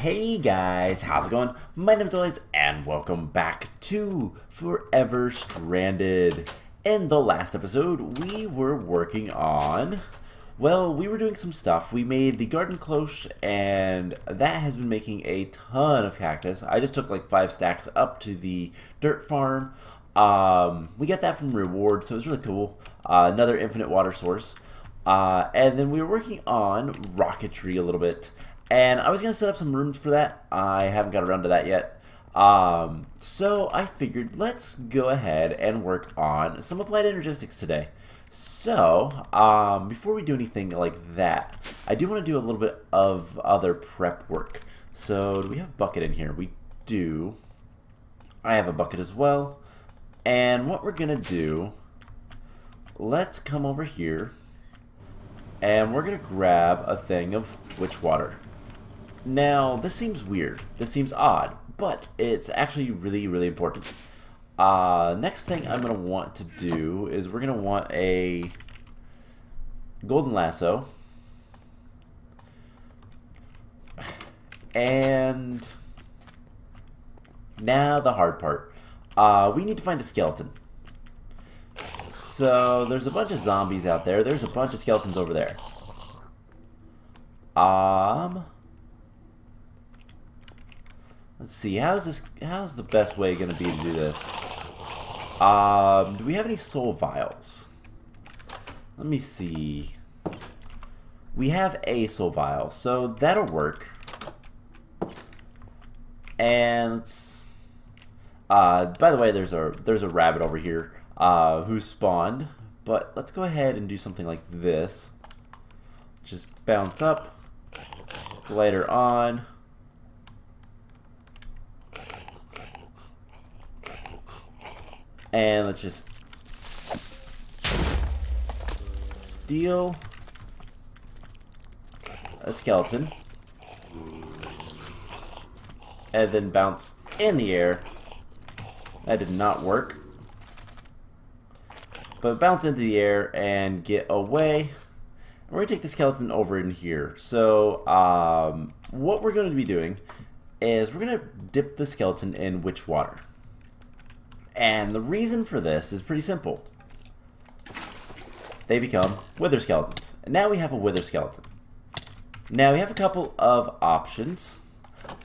Hey guys, how's it going? My name is Elias and welcome back to Forever Stranded. In the last episode, we were working on, we were doing some stuff. We made the garden cloche and that has been making a ton of cactus. I just took like 5 stacks up to the dirt farm. We got that from reward, so it was really cool. Another infinite water source. And then we were working on rocketry a little bit. And I was going to set up some rooms for that. I haven't got around to that yet. So I figured let's go ahead and work on some Applied Energistics today. So, before we do anything like that, I do want to do a little bit of other prep work. So, do we have a bucket in here? We do. I have a bucket as well. And what we're going to do, let's come over here. And we're going to grab a thing of witch water. Now, this seems weird. This seems odd, but it's actually really, really important. Next thing I'm going to want to do is we're going to want a golden lasso. And now the hard part. We need to find a skeleton. So, there's a bunch of zombies out there. There's a bunch of skeletons over there. Let's see, how's the best way going to be to do this? Do we have any soul vials? Let me see. We have a soul vial, so that'll work. And by the way, there's a rabbit over here who spawned. But let's go ahead and do something like this. Just bounce up, glider on. And let's just steal a skeleton and then bounce in the air. That did not work. But bounce into the air and get away. We're going to take the skeleton over in here. So what we're going to be doing is we're going to dip the skeleton in witch water. And the reason for this is pretty simple. They become wither skeletons. And now we have a wither skeleton. Now we have a couple of options.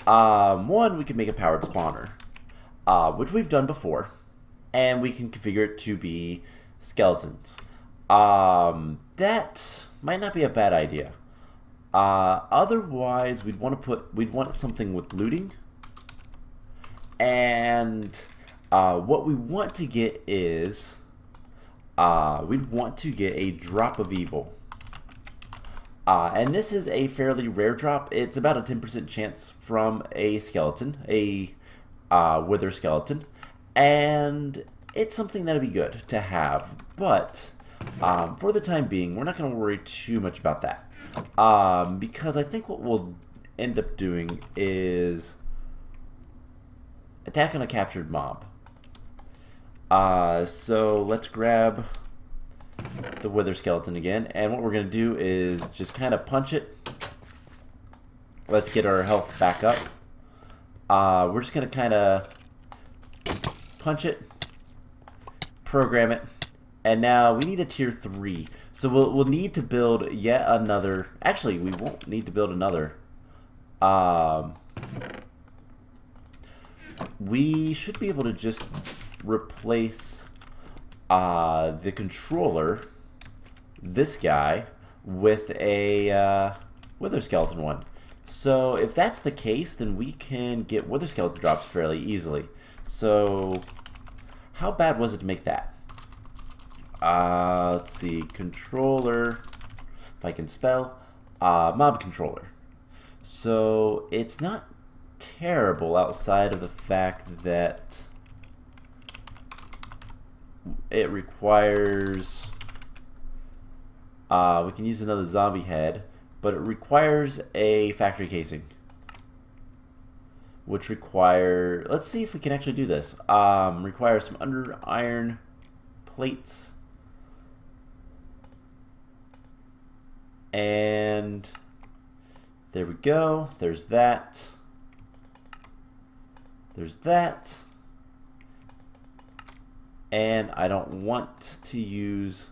One, we can make a powered spawner, which we've done before. And we can configure it to be skeletons. That might not be a bad idea. Otherwise, we'd want something with looting. And what we want to get is, we'd want to get a drop of evil. And this is a fairly rare drop. It's about a 10% chance from a skeleton, a wither skeleton. And it's something that'd be good to have. But for the time being, we're not going to worry too much about that. Because I think what we'll end up doing is attack on a captured mob. So let's grab the wither skeleton again, and what we're going to do is just kind of punch it. Let's get our health back up. We're just going to kind of punch it, program it, and now we need a tier 3. So we'll need to build yet another. Actually, we won't need to build another. We should be able to just replace the controller, this guy, with a wither skeleton one. So if that's the case, then we can get wither skeleton drops fairly easily. So how bad was it to make that? Let's see, controller, if I can spell, mob controller. So it's not terrible outside of the fact that it requires, we can use another zombie head, but it requires a factory casing, which require, let's see if we can actually do this. Requires some under iron plates, and there we go, there's that. There's that. And I don't want to use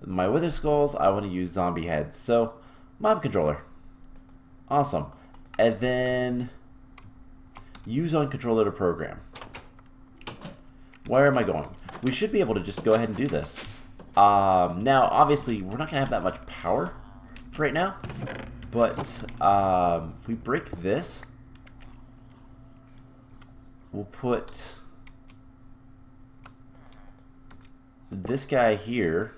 my wither skulls. I want to use zombie heads. So, mob controller. Awesome. And then use on controller to program. Where am I going? We should be able to just go ahead and do this. Now, obviously, we're not going to have that much power for right now. But if we break this, we'll put this guy here,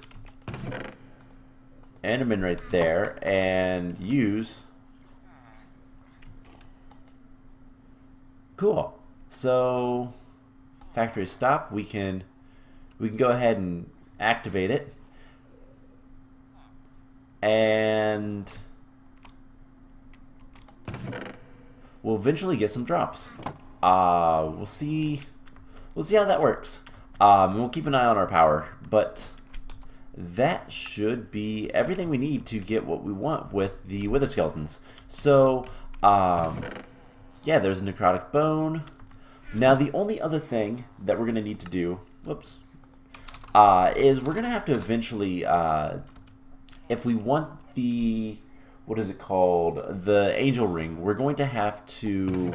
Enderman right there, and use. Cool. So factory stop. We can go ahead and activate it, and we'll eventually get some drops. We'll see how that works. We'll keep an eye on our power, but that should be everything we need to get what we want with the wither skeletons. So, yeah, there's a necrotic bone. Now, the only other thing that we're going to need to do, whoops, is we're going to have to eventually, if we want the, what is it called, the angel ring, we're going to have to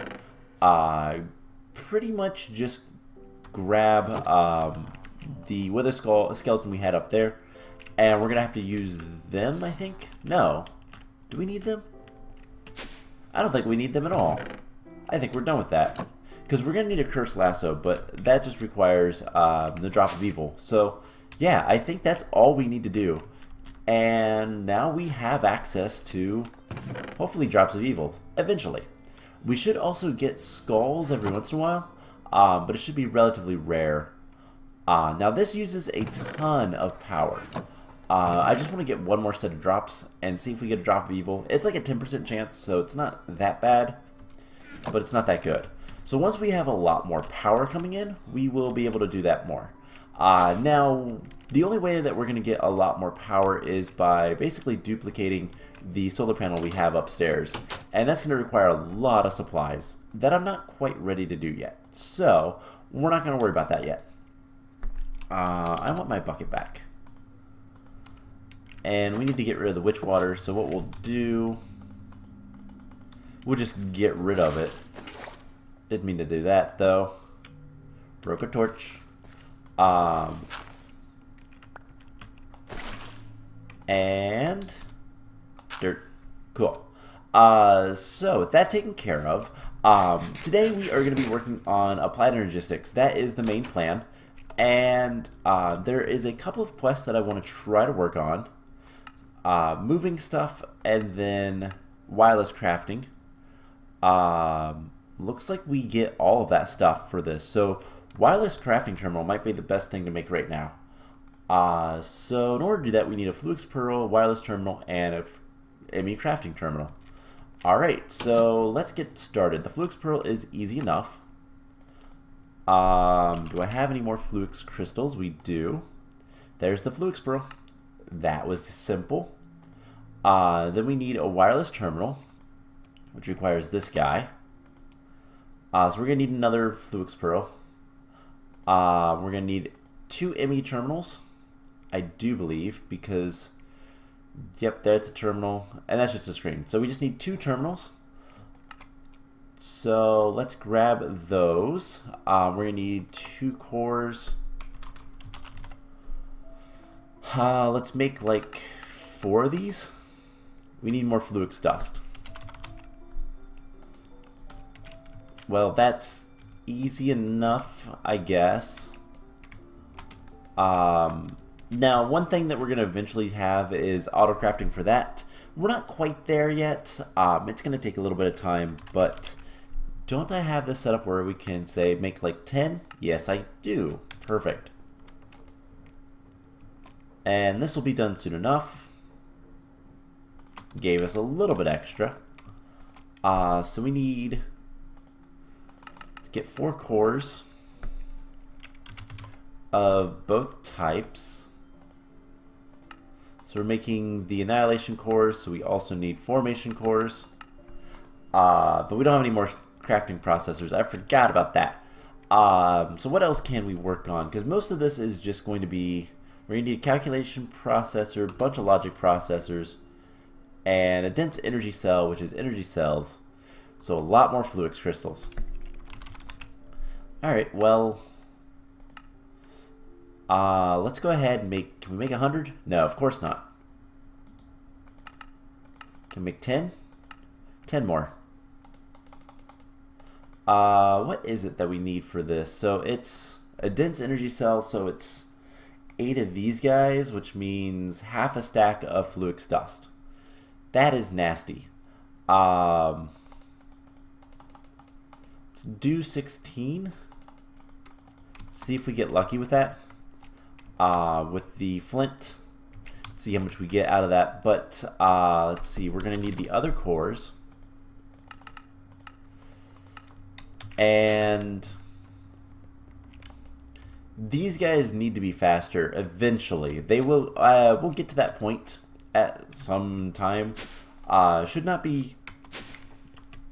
pretty much just grab the wither skeleton we had up there, and we're going to have to use them, I think. No. Do we need them? I don't think we need them at all. I think we're done with that. Because we're going to need a cursed lasso, but that just requires the drop of evil. So, yeah, I think that's all we need to do. And now we have access to, hopefully, drops of evil, eventually. We should also get skulls every once in a while, but it should be relatively rare. Now, this uses a ton of power. I just want to get one more set of drops and see if we get a drop of evil. It's like a 10% chance, so it's not that bad, but it's not that good. So once we have a lot more power coming in, we will be able to do that more. Now, the only way that we're going to get a lot more power is by basically duplicating the solar panel we have upstairs. And that's going to require a lot of supplies that I'm not quite ready to do yet. So, we're not going to worry about that yet. I want my bucket back. And we need to get rid of the witch water, so what we'll do, we'll just get rid of it. Didn't mean to do that, though. Broke a torch. And dirt. Cool. So with that taken care of, today we are going to be working on Applied Energistics. That is the main plan. And there is a couple of quests that I want to try to work on. Moving stuff, and then wireless crafting. Looks like we get all of that stuff for this. So wireless crafting terminal might be the best thing to make right now. So in order to do that, we need a Fluix Pearl, wireless terminal, and a ME crafting terminal. Alright, so let's get started. The Fluix Pearl is easy enough. Do I have any more Fluix crystals? We do. There's the Fluix Pearl. That was simple. Then we need a wireless terminal, which requires this guy. So we're going to need another Fluix Pearl. We're going to need 2 ME terminals, I do believe, because, yep, that's a terminal, and that's just a screen. So we just need 2 terminals. So let's grab those. We're going to need 2 cores. Let's make like 4 of these. We need more Fluix dust. Well, that's easy enough, I guess. Now, one thing that we're going to eventually have is auto crafting for that. We're not quite there yet. It's going to take a little bit of time, but don't I have this set up where we can say make like 10? Yes, I do. Perfect. And this will be done soon enough. Gave us a little bit extra. So we need to get 4 cores of both types. So we're making the annihilation cores, so we also need formation cores. But we don't have any more crafting processors. I forgot about that. So what else can we work on? Because most of this is just going to be, we're going to need a calculation processor, a bunch of logic processors, and a dense energy cell, which is energy cells. So a lot more fluix crystals. Alright, well, let's go ahead and make, can we make 100? No, of course not. Can we make 10? 10 more. What is it that we need for this? So it's a dense energy cell, so it's 8 of these guys, which means half a stack of fluix dust. That is nasty. Let's do 16. See if we get lucky with that. With the flint. See how much we get out of that. But let's see, we're going to need the other cores. And these guys need to be faster eventually. They will. We'll get to that point at some time. Should not be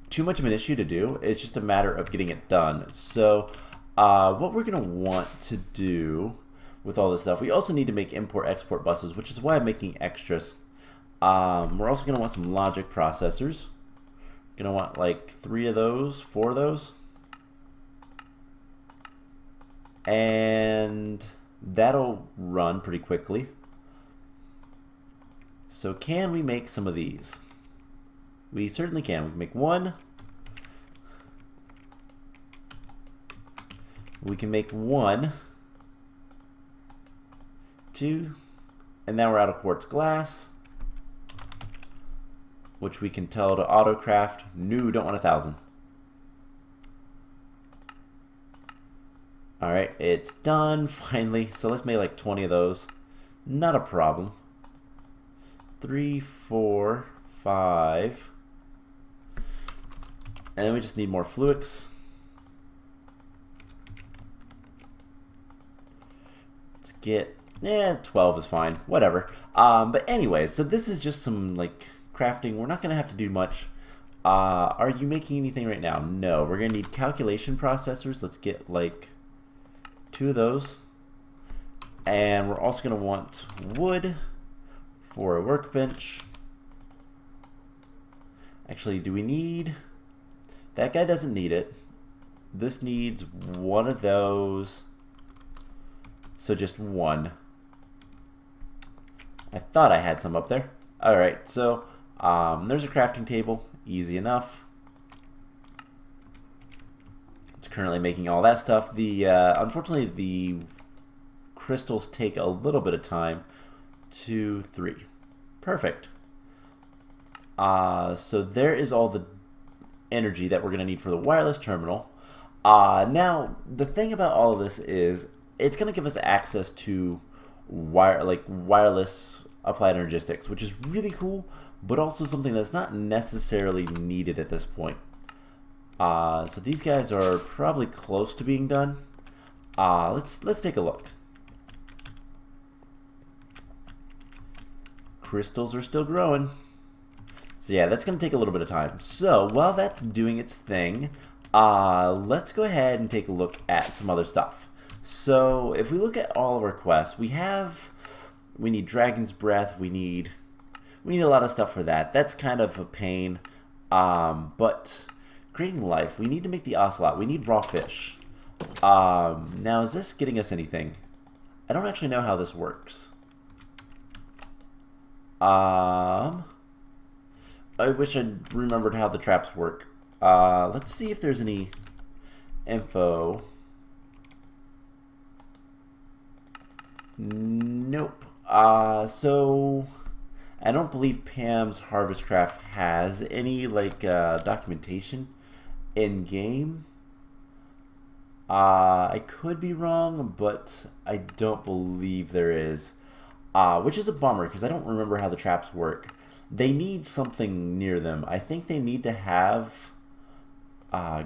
too much of an issue to do. It's just a matter of getting it done. So what we're going to want to do with all this stuff, we also need to make import-export buses, which is why I'm making extras. We're also going to want some logic processors. Going to want like 3 of those, 4 of those. And that'll run pretty quickly. So can we make some of these? We certainly can. We can make 1. We can make 1, 2, and now we're out of quartz glass, which we can tell to autocraft. No, don't want 1,000. Alright, it's done finally. So let's make like 20 of those. Not a problem. 3, 4, 5. And then we just need more fluix. Let's get, 12 is fine. Whatever. But anyways, so this is just some like crafting. We're not going to have to do much. Are you making anything right now? No. We're going to need calculation processors. Let's get like 2 of those. And we're also going to want wood for a workbench. Actually, do we need... That guy doesn't need it. This needs 1 of those. So just 1. I thought I had some up there. Alright, so there's a crafting table. Easy enough. It's currently making all that stuff. Unfortunately, the crystals take a little bit of time. 2, 3. Perfect. So there is all the energy that we're going to need for the wireless terminal. Now, the thing about all of this is it's going to give us access to wireless Applied Energistics, which is really cool, but also something that's not necessarily needed at this point. So these guys are probably close to being done. Let's take a look. Crystals are still growing. So yeah, that's going to take a little bit of time. So while that's doing its thing, let's go ahead and take a look at some other stuff. So if we look at all of our quests, we need Dragon's Breath, we need a lot of stuff for that. That's kind of a pain. But creating life, we need to make the ocelot. We need raw fish. Now, is this getting us anything? I don't actually know how this works. I wish I remembered how the traps work. Let's see if there's any info. Nope. So I don't believe Pam's Harvest Craft has any like documentation in game. I could be wrong, but I don't believe there is. Which is a bummer because I don't remember how the traps work. They need something near them. I think they need to have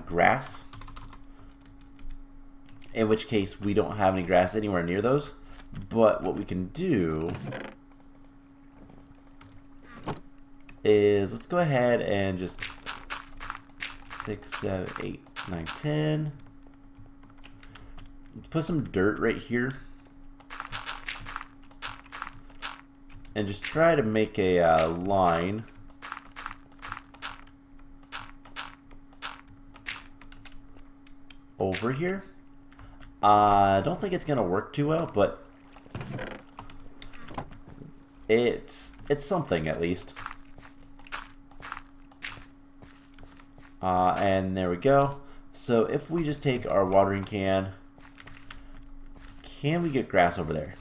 grass. In which case, we don't have any grass anywhere near those. But what we can do is let's go ahead and just 6, 7, 8, 9, 10. Let's put some dirt right here. And just try to make a line. Over here. I don't think it's going to work too well, but it's something at least. And there we go. So if we just take our watering can we get grass over there?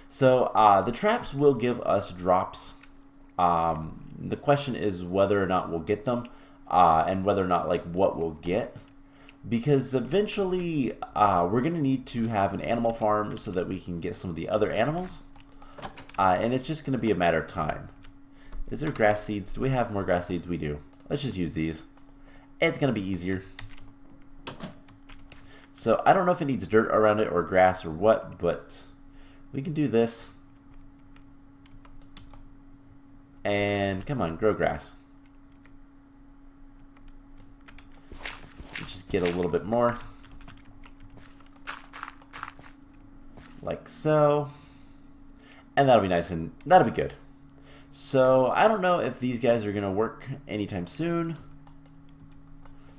So the traps will give us drops. The question is whether or not we'll get them, and whether or not like what we'll get. Because eventually we're going to need to have an animal farm so that we can get some of the other animals. And it's just going to be a matter of time. Is there grass seeds? Do we have more grass seeds? We do. Let's just use these. It's going to be easier. So I don't know if it needs dirt around it or grass or what, but we can do this. And come on, grow grass. Just get a little bit more. Like so. And that'll be nice and that'll be good. So I don't know if these guys are going to work anytime soon,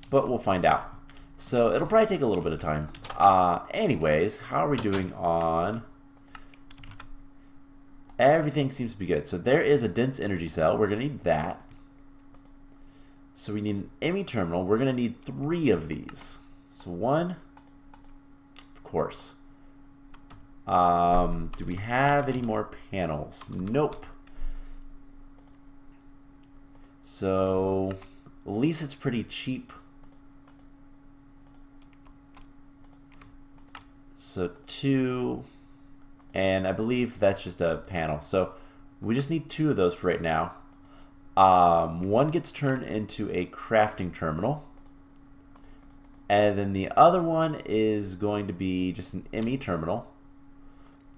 but we'll find out. So it'll probably take a little bit of time. Anyways, how are we doing on... Everything seems to be good. So there is a dense energy cell. We're going to need that. So we need an ME terminal. We're going to need 3 of these. So 1, of course. Do we have any more panels? Nope. So at least it's pretty cheap. So 2, and I believe that's just a panel. So we just need 2 of those for right now. 1 gets turned into a crafting terminal. And then the other one is going to be just an ME terminal.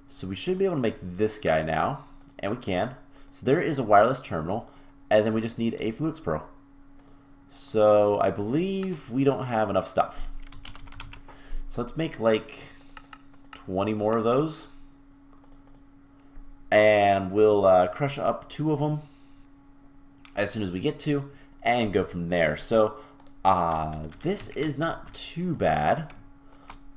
So we should be able to make this guy now. And we can. So there is a wireless terminal. And then we just need a flux pearl. So I believe we don't have enough stuff. So let's make like 20 more of those. And we'll crush up 2 of them as soon as we get to, and go from there. So this is not too bad,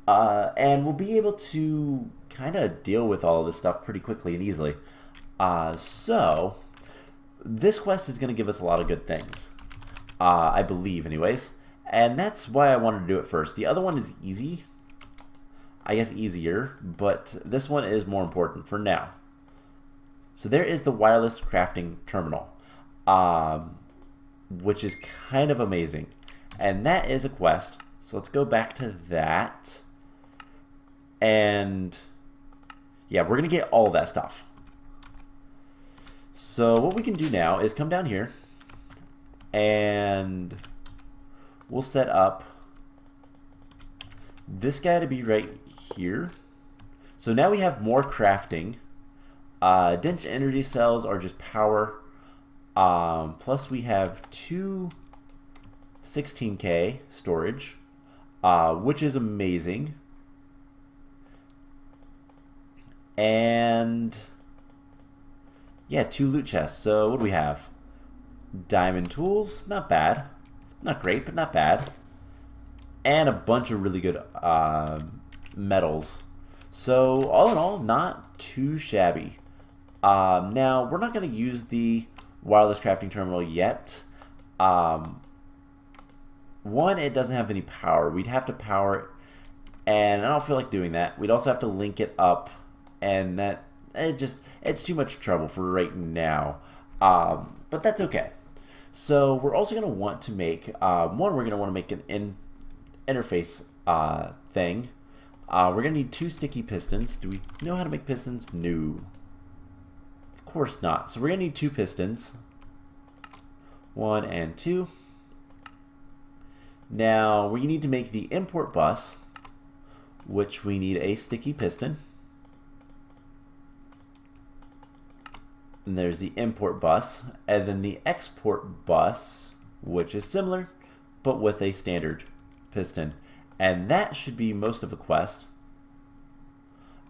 and we'll be able to kind of deal with all of this stuff pretty quickly and easily. So this quest is going to give us a lot of good things, I believe anyways, and that's why I wanted to do it first. The other one is easy, I guess easier, but this one is more important for now. So there is the wireless crafting terminal, which is kind of amazing. And that is a quest. So let's go back to that. And yeah, we're going to get all of that stuff. So what we can do now is come down here and we'll set up this guy to be right here. So now we have more crafting. Dense energy cells are just power. Plus we have 2 16K storage, which is amazing. And yeah, 2 loot chests. So what do we have? Diamond tools, not bad. Not great, but not bad. And a bunch of really good metals. So all in all, not too shabby. Now, we're not going to use the wireless crafting terminal yet. One, it doesn't have any power. We'd have to power it, and I don't feel like doing that. We'd also have to link it up, and that it's too much trouble for right now. But that's okay. So we're also going to want to make one. We're going to want to make an interface thing. We're going to need 2 sticky pistons. Do we know how to make pistons? No. Of course not. So we're going to need 2 pistons. 1 and 2. Now we need to make the import bus, which we need a sticky piston. And there's the import bus, and then the export bus, which is similar, but with a standard piston. And that should be most of the quest.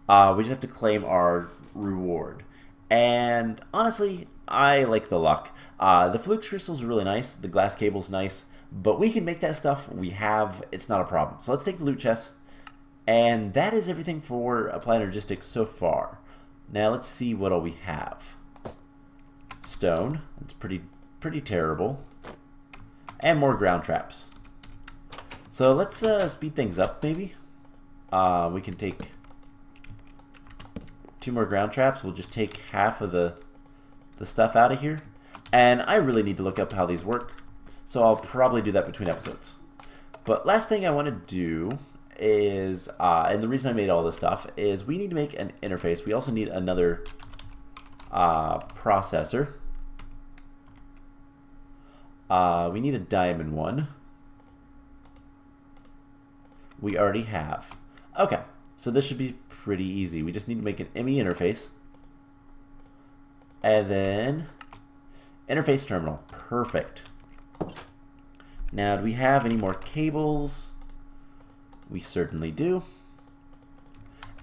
We just have to claim our reward. And honestly, I like the luck. The flukes crystals are really nice. The glass cable's nice. But we can make that stuff. We have. It's not a problem. So let's take the loot chest. And that is everything for Applied Energistics so far. Now let's see what all we have. Stone. That's pretty terrible. And more ground traps. So let's speed things up maybe. We can take 2 more ground traps. We'll just take half of the stuff out of here. And I really need to look up how these work. So I'll probably do that between episodes. But last thing I want to do is, and the reason I made all this stuff, is we need to make an interface. We also need another processor. We need a diamond one. We already have. Okay, so this should be pretty easy. We just need to make an ME interface. And then interface terminal. Perfect. Now, do we have any more cables? We certainly do.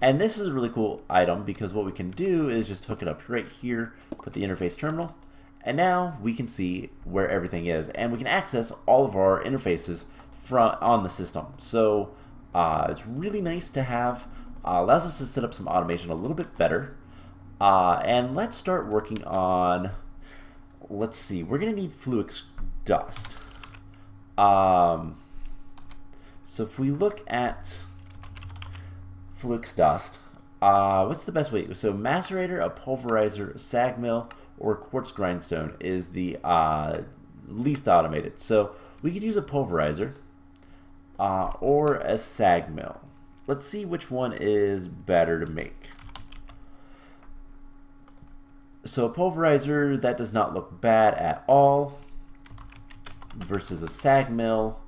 And this is a really cool item because what we can do is just hook it up right here, put the interface terminal, and now we can see where everything is. And we can access all of our interfaces on the system. So it's really nice to have. Allows us to set up some automation a little bit better. And let's start working on, let's see, we're going to need fluix dust. So if we look at fluix dust, what's the best way? So macerator, a pulverizer, a sag mill, or quartz grindstone is the least automated. So we could use a pulverizer or a sag mill. Let's see which one is better to make. So a pulverizer, that does not look bad at all, versus a sag mill,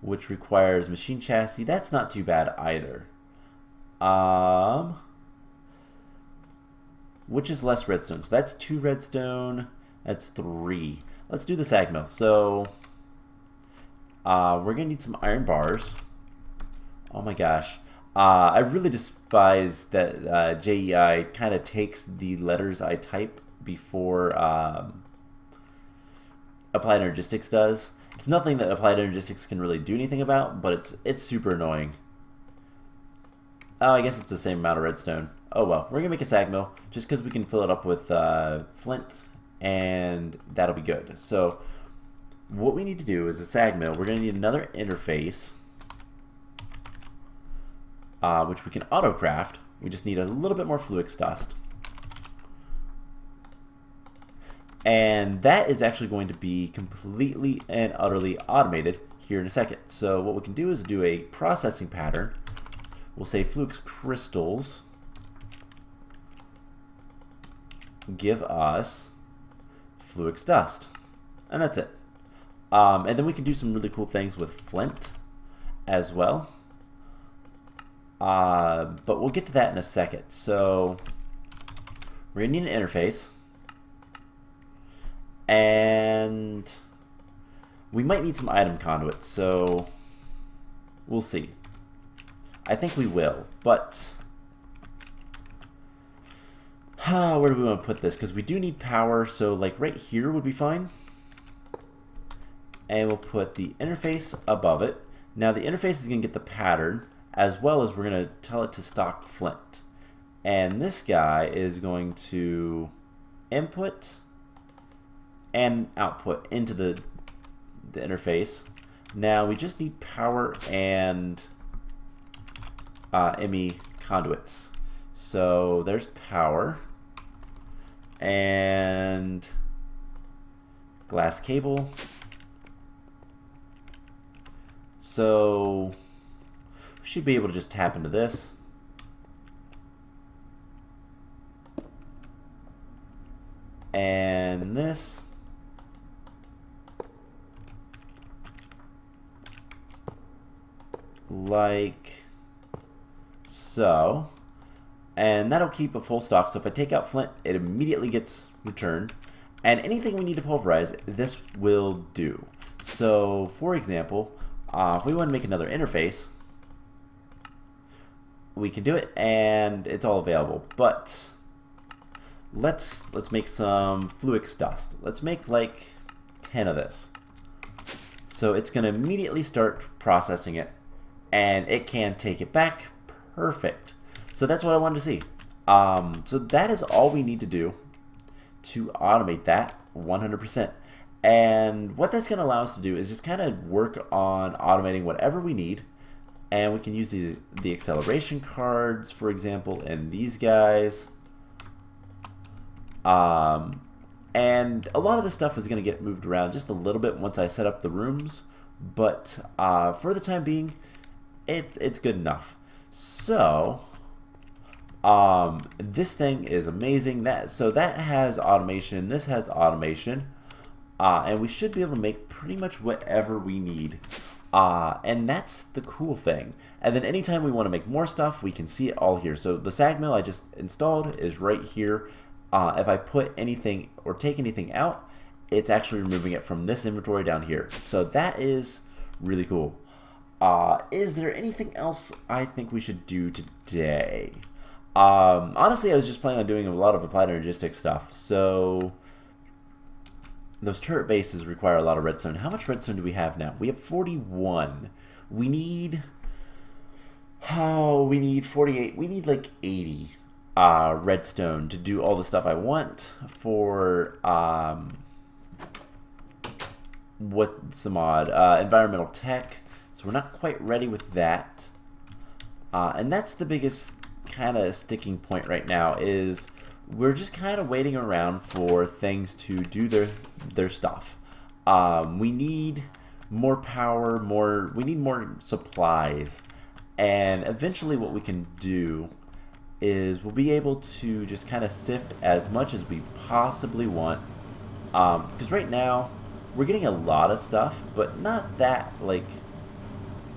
which requires machine chassis. That's not too bad either. Which is less redstone? So that's 2 redstone. That's 3. Let's do the sag mill. So we're gonna need some iron bars. Oh my gosh. I really despise that JEI kind of takes the letters I type before Applied Energistics does. It's nothing that Applied Energistics can really do anything about, but it's super annoying. Oh, I guess it's the same amount of redstone. Oh well, we're gonna make a sag mill just because we can fill it up with flint, and that'll be good. So what we need to do is a sag mill. We're gonna need another interface, which we can auto craft. We just need a little bit more fluix dust. And that is actually going to be completely and utterly automated here in a second. So what we can do is do a processing pattern. We'll say fluix crystals give us fluix dust. And that's it. And then we can do some really cool things with flint as well. But we'll get to that in a second. So we're going to need an interface. And we might need some item conduits, so we'll see. I think we will, but where do we want to put this? Because we do need power, so like right here would be fine. And we'll put the interface above it. Now the interface is going to get the pattern, as well as we're going to tell it to stock flint. And this guy is going to input and output into the interface. Now we just need power and ME conduits. So there's power and glass cable. So we should be able to just tap into this. And this. Like so, and that'll keep a full stock. So if I take out flint, it immediately gets returned, And anything we need to pulverize, this will do. So, for example, if we want to make another interface, we can do it, and it's all available. But let's make some Fluix dust. Let's make like 10 of this. So it's going to immediately start processing it, and it can take it back. Perfect. So that's what I wanted to see. So that is all we need to do to automate that 100%. And what that's going to allow us to do is just kind of work on automating whatever we need. And we can use the acceleration cards, for example, and these guys. And a lot of this stuff is going to get moved around just a little bit once I set up the rooms. But for the time being, it's good enough. So this thing is amazing. So that has automation. This has automation. And we should be able to make pretty much whatever we need. And that's the cool thing. And then anytime we want to make more stuff, we can see it all here. So the sag mill I just installed is right here. If I put anything or take anything out, it's actually removing it from this inventory down here. So that is really cool. Is there anything else I think we should do today? Honestly, I was just planning on doing a lot of Applied Energistics stuff. So those turret bases require a lot of redstone. How much redstone do we have now? We have 41. We need 48. We need like 80 redstone to do all the stuff I want for what's the mod? Environmental tech. So we're not quite ready with that. And that's the biggest kind of sticking point right now, is we're just kind of waiting around for things to do their stuff. We need more power, we need more supplies, and eventually what we can do is we'll be able to just kind of sift as much as we possibly want, because right now we're getting a lot of stuff, but not that like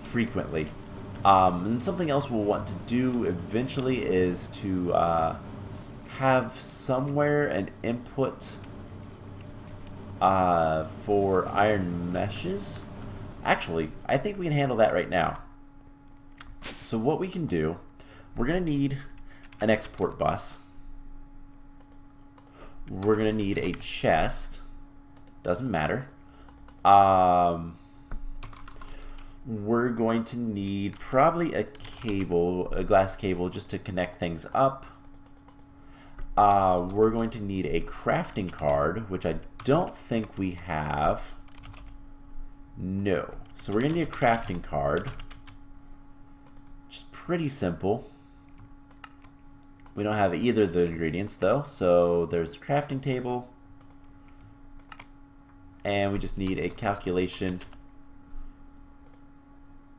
frequently. And something else we'll want to do eventually is to have somewhere an input for iron meshes. Actually, I think we can handle that right now. So what we can do, we're going to need an export bus. We're going to need a chest. Doesn't matter. We're going to need probably a cable, a glass cable, just to connect things up. We're going to need a crafting card, which I don't think we have. No. So we're going to need a crafting card. Just pretty simple. We don't have either of the ingredients though, so there's the crafting table. And we just need a calculation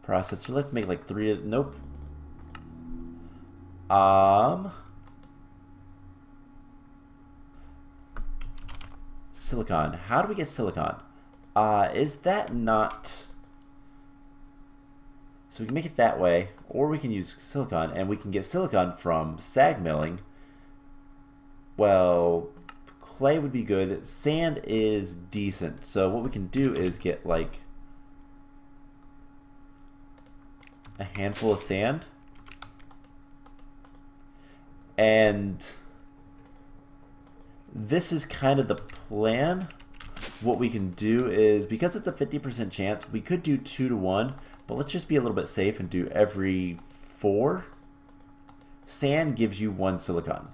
processor. Let's make like 3. Nope. Silicon. How do we get silicon? Is that not... So we can make it that way, or we can use silicon, and we can get silicon from sag milling. Well, clay would be good. Sand is decent. So what we can do is get like a handful of sand. And this is kind of the plan. What we can do is, because it's a 50% chance, we could do 2 to 1, but let's just be a little bit safe and do every 4. Sand gives you 1 silicon.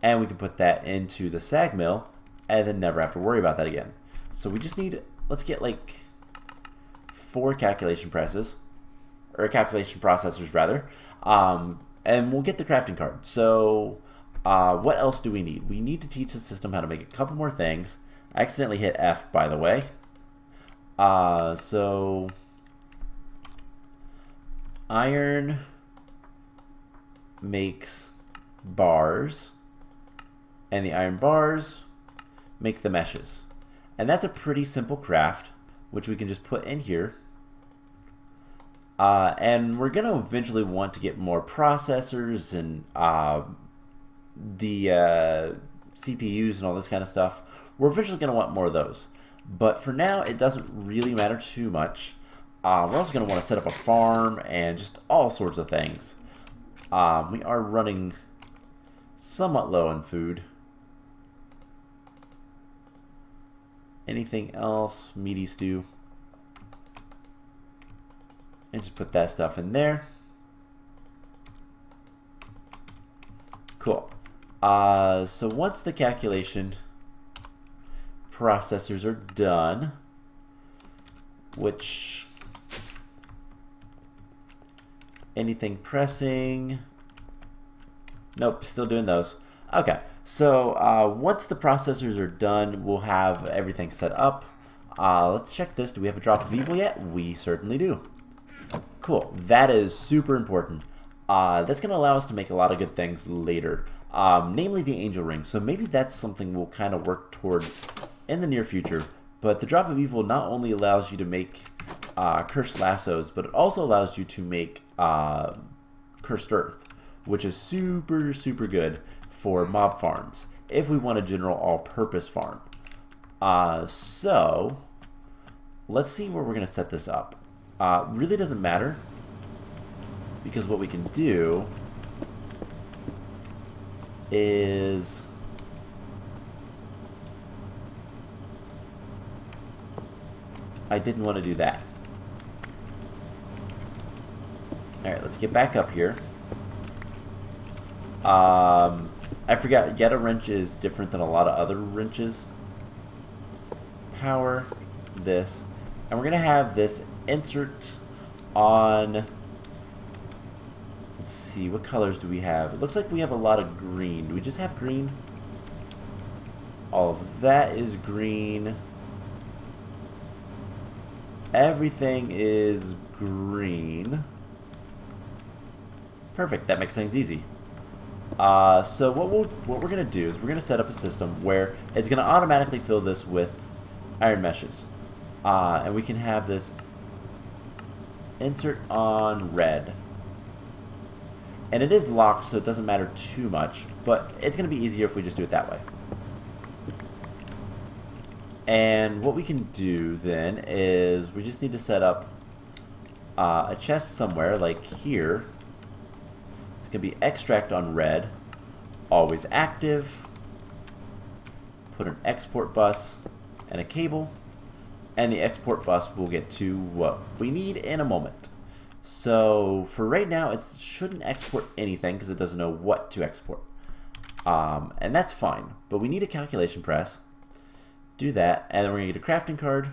And we can put that into the sag mill and then never have to worry about that again. So we just need, let's get like 4 calculation presses, or calculation processors rather, and we'll get the crafting card. So what else do we need? We need to teach the system how to make a couple more things. I accidentally hit F, by the way. So iron makes bars, and the iron bars make the meshes. And that's a pretty simple craft, which we can just put in here. And we're going to eventually want to get more processors and the CPUs and all this kind of stuff. We're eventually going to want more of those. But for now, it doesn't really matter too much. We're also going to want to set up a farm and just all sorts of things. We are running somewhat low on food. Anything else? Meaty stew. And just put that stuff in there. Cool. So once the calculation processors are done, which anything pressing? Nope, still doing those. Okay, so once the processors are done, we'll have everything set up. Let's check this. Do we have a drop of evil yet? We certainly do. Cool. That is super important. That's going to allow us to make a lot of good things later, namely the angel ring. So maybe that's something we'll kind of work towards in the near future. But the drop of evil not only allows you to make cursed lassos, but it also allows you to make cursed earth, which is super, super good for mob farms if we want a general all-purpose farm. So let's see where we're going to set this up. Really doesn't matter, because what we can do is I didn't want to do that. Alright, let's get back up here. I forgot, yet a wrench is different than a lot of other wrenches. Power this, and we're going to have this insert on, let's see, what colors do we have? It looks like we have a lot of green. Do we just have green? All of that is green. Everything is green. Perfect, that makes things easy. So what we're gonna do is we're gonna set up a system where it's gonna automatically fill this with iron meshes, and we can have this insert on red, and it is locked, so it doesn't matter too much, but it's gonna be easier if we just do it that way. And what we can do then is we just need to set up a chest somewhere, like here. It's going to be extract on red, always active, put an export bus and a cable, and the export bus will get to what we need in a moment. So for right now, it shouldn't export anything because it doesn't know what to export. And that's fine, but we need a calculation press. Do that, and then we're going to get a crafting card,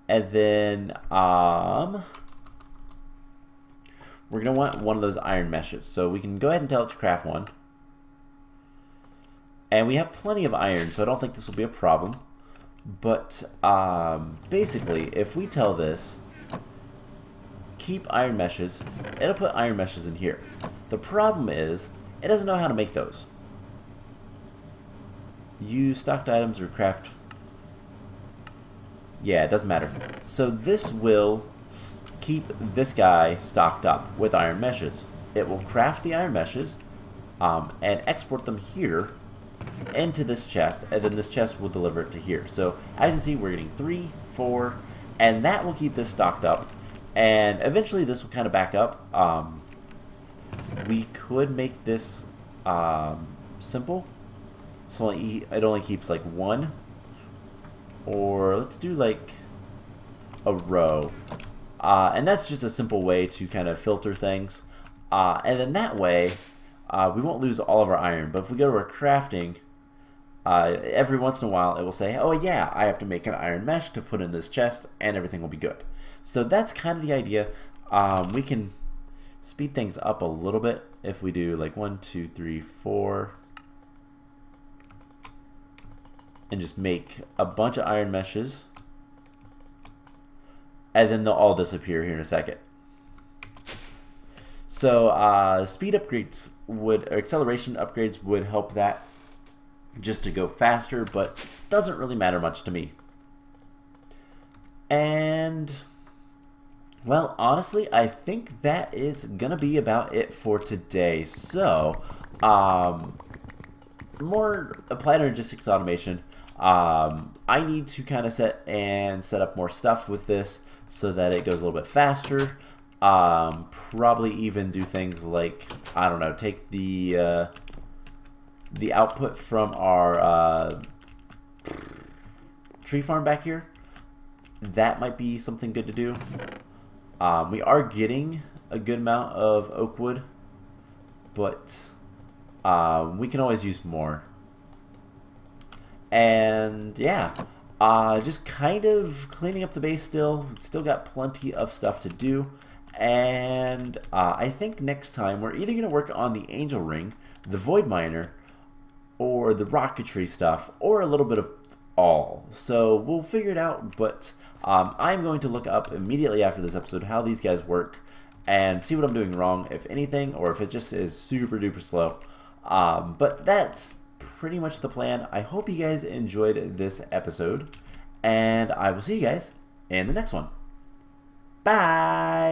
and then we're going to want one of those iron meshes. So we can go ahead and tell it to craft one. And we have plenty of iron, so I don't think this will be a problem. But basically, if we tell this, keep iron meshes, it'll put iron meshes in here. The problem is, it doesn't know how to make those. Use stocked items or craft. Yeah, it doesn't matter. So this will keep this guy stocked up with iron meshes. It will craft the iron meshes and export them here into this chest, and then this chest will deliver it to here. So as you can see, we're getting 3, 4, and that will keep this stocked up, and eventually this will kind of back up. We could make this simple, so it only keeps like 1, or let's do like a row, and that's just a simple way to kind of filter things, and then that way we won't lose all of our iron. But if we go to our crafting, every once in a while it will say, oh yeah, I have to make an iron mesh to put in this chest, and everything will be good. So that's kind of the idea. We can speed things up a little bit if we do like 1, 2, 3, 4, and just make a bunch of iron meshes, and then they'll all disappear here in a second. So speed upgrades or acceleration upgrades would help that just to go faster, but doesn't really matter much to me. And well, honestly, I think that is gonna be about it for today. So more Applied Energistics automation. I need to kind of set up more stuff with this so that it goes a little bit faster. Probably even do things like, I don't know, take the output from our tree farm back here. That might be something good to do. We are getting a good amount of oak wood, but we can always use more. And yeah, just kind of cleaning up the base still. Still got plenty of stuff to do. And I think next time we're either going to work on the angel ring, the void miner, or the rocketry stuff, or a little bit of all. So we'll figure it out, but I'm going to look up immediately after this episode how these guys work and see what I'm doing wrong, if anything, or if it just is super duper slow. But that's pretty much the plan. I hope you guys enjoyed this episode, and I will see you guys in the next one. Bye!